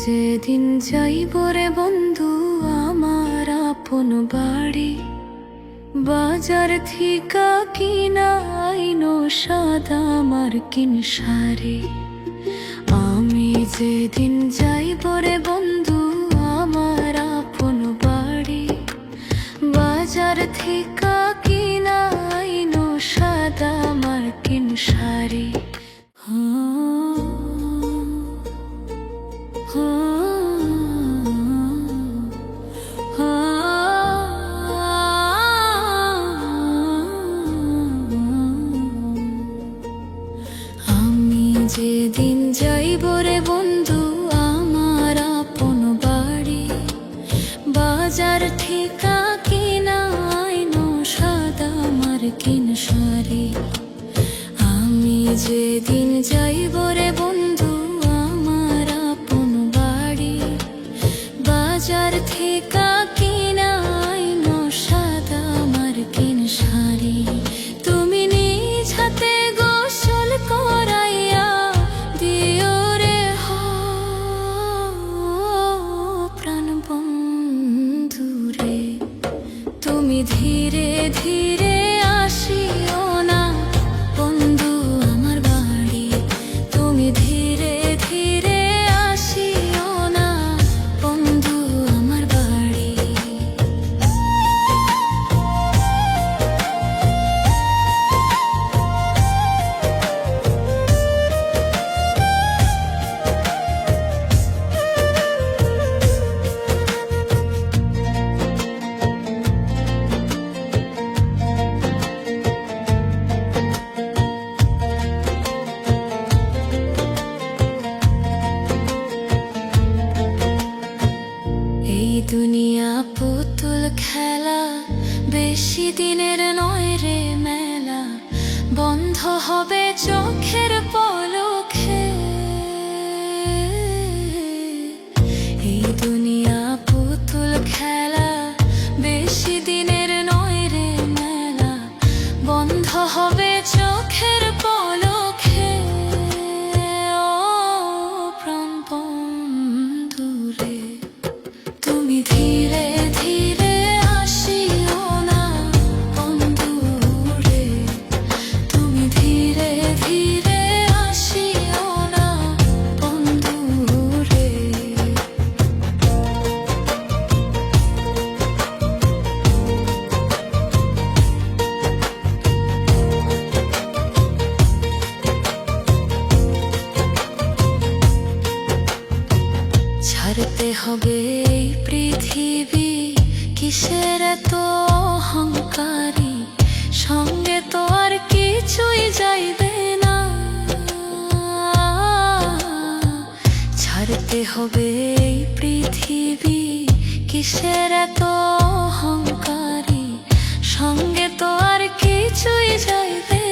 যেদিন যাইব রে বন্ধু আমার আপন বাড়ি, বাজার থিকা কিনা আইনো সাদা মার্কিন শাড়ি। আমি যেদিন যাইব রে বন্ধু আমার আপন বাড়ি, বাজার থিকা কিনা আইনো সাদা মার্কিন শাড়ি। যেদিন যাইব রে বন্ধু আমার আপন বাড়ি, বাজার ঠিকা কিনা আইনো সাদা মার্কিন শাড়ি। আমি যেদিন যাইব রে বন্ধু আমার আপন বাড়ি, বাজার ঠিকা কিনা আইনো সাদা মার্কিন শাড়ি। তুমি নিজ হাতে গোসল করাইয়া দিও রে প্রাণ বন্ধু রে। তুমি ধীরে ধীরে আসিও না বন্ধু আমার বাড়ি, তুমি ধীরে ধীরে আসিও না বন্ধু আমার বাড়ি। দুনিয়া পুতুল খেলা, বেশি দিনের নয় রে মেলা, বন্ধ হবে চোখের পলকে। এই দুনিয়া পুতুল খেলা, বেশি দিনের নয় রে মেলা, বন্ধ হবে চোখের পলকে। ও প্রাণ বন্ধু রে, তুমি ধীরে ধীরে আসিও না বন্ধু রে, তুমি ধীরে ধীরে আসিও না বন্ধু রে। ছাড়তে হবে এই পৃথিবী, কিসের এত অহংকারী, সঙ্গে তো আর কিছুই যাইবে না। ছাড়তে হবে এই পৃথিবী, কিসের এত অহংকারী, সঙ্গে তো আর কিছুই যাইবে